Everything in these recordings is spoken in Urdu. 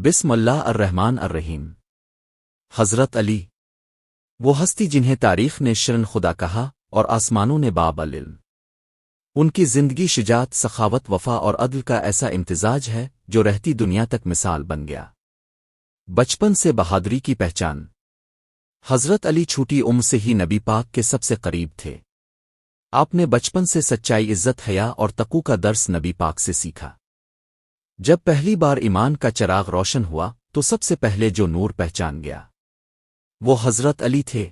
بسم اللہ الرحمن الرحیم۔ حضرت علی وہ ہستی جنہیں تاریخ نے شرن خدا کہا اور آسمانوں نے باب العلم۔ ان کی زندگی شجاعت، سخاوت، وفا اور عدل کا ایسا امتزاج ہے جو رہتی دنیا تک مثال بن گیا۔ بچپن سے بہادری کی پہچان۔ حضرت علی چھوٹی عمر سے ہی نبی پاک کے سب سے قریب تھے۔ آپ نے بچپن سے سچائی، عزت، حیا اور تقوی کا درس نبی پاک سے سیکھا۔ جب پہلی بار ایمان کا چراغ روشن ہوا تو سب سے پہلے جو نور پہچان گیا وہ حضرت علی تھے۔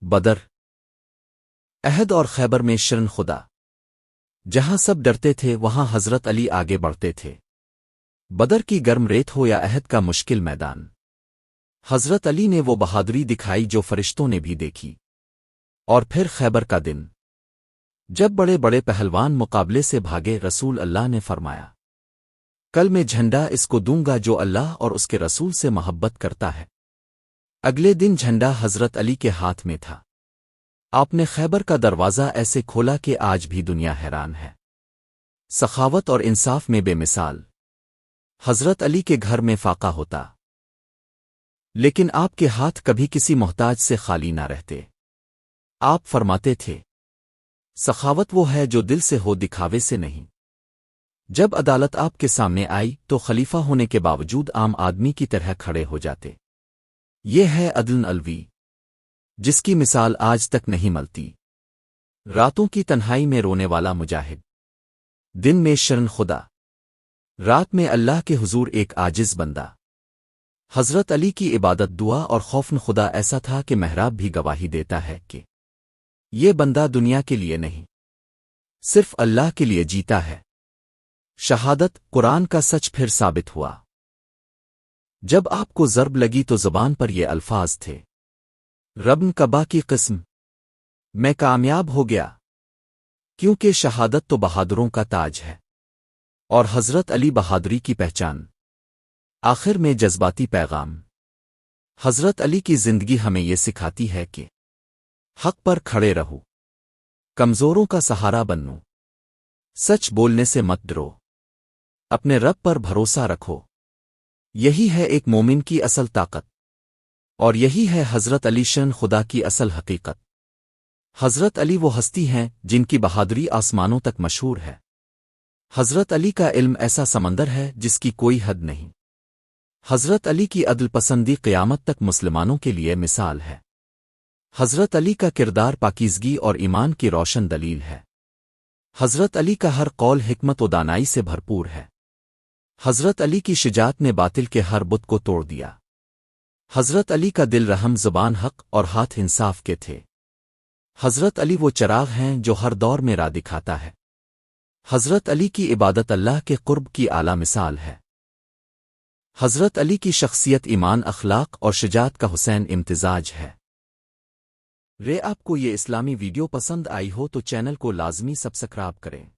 بدر، احد اور خیبر میں شرن خدا، جہاں سب ڈرتے تھے وہاں حضرت علی آگے بڑھتے تھے۔ بدر کی گرم ریت ہو یا احد کا مشکل میدان، حضرت علی نے وہ بہادری دکھائی جو فرشتوں نے بھی دیکھی۔ اور پھر خیبر کا دن، جب بڑے بڑے پہلوان مقابلے سے بھاگے، رسول اللہ نے فرمایا، کل میں جھنڈا اس کو دوں گا جو اللہ اور اس کے رسول سے محبت کرتا ہے۔ اگلے دن جھنڈا حضرت علی کے ہاتھ میں تھا۔ آپ نے خیبر کا دروازہ ایسے کھولا کہ آج بھی دنیا حیران ہے۔ سخاوت اور انصاف میں بے مثال۔ حضرت علی کے گھر میں فاقہ ہوتا، لیکن آپ کے ہاتھ کبھی کسی محتاج سے خالی نہ رہتے۔ آپ فرماتے تھے، سخاوت وہ ہے جو دل سے ہو، دکھاوے سے نہیں۔ جب عدالت آپ کے سامنے آئی تو خلیفہ ہونے کے باوجود عام آدمی کی طرح کھڑے ہو جاتے۔ یہ ہے عدل الوی، جس کی مثال آج تک نہیں ملتی۔ راتوں کی تنہائی میں رونے والا مجاہد، دن میں شرن خدا، رات میں اللہ کے حضور ایک عاجز بندہ۔ حضرت علی کی عبادت، دعا اور خوفن خدا ایسا تھا کہ محراب بھی گواہی دیتا ہے کہ یہ بندہ دنیا کے لیے نہیں، صرف اللہ کے لیے جیتا ہے۔ شہادت، قرآن کا سچ پھر ثابت ہوا۔ جب آپ کو ضرب لگی تو زبان پر یہ الفاظ تھے، ربن کعبہ کی قسم، میں کامیاب ہو گیا، کیونکہ شہادت تو بہادروں کا تاج ہے۔ اور حضرت علی بہادری کی پہچان۔ آخر میں جذباتی پیغام۔ حضرت علی کی زندگی ہمیں یہ سکھاتی ہے کہ حق پر کھڑے رہو، کمزوروں کا سہارا بنو، سچ بولنے سے مت ڈرو، اپنے رب پر بھروسہ رکھو۔ یہی ہے ایک مومن کی اصل طاقت، اور یہی ہے حضرت علی شرن خدا کی اصل حقیقت۔ حضرت علی وہ ہستی ہیں جن کی بہادری آسمانوں تک مشہور ہے۔ حضرت علی کا علم ایسا سمندر ہے جس کی کوئی حد نہیں۔ حضرت علی کی عدل پسندی قیامت تک مسلمانوں کے لیے مثال ہے۔ حضرت علی کا کردار پاکیزگی اور ایمان کی روشن دلیل ہے۔ حضرت علی کا ہر قول حکمت و دانائی سے بھرپور ہے۔ حضرت علی کی شجاعت نے باطل کے ہر بت کو توڑ دیا۔ حضرت علی کا دل رحم، زبان حق اور ہاتھ انصاف کے تھے۔ حضرت علی وہ چراغ ہیں جو ہر دور میں راہ دکھاتا ہے۔ حضرت علی کی عبادت اللہ کے قرب کی اعلیٰ مثال ہے۔ حضرت علی کی شخصیت ایمان، اخلاق اور شجاعت کا حسین امتزاج ہے۔ آپ کو یہ اسلامی ویڈیو پسند آئی ہو تو چینل کو لازمی سبسکرائب کریں۔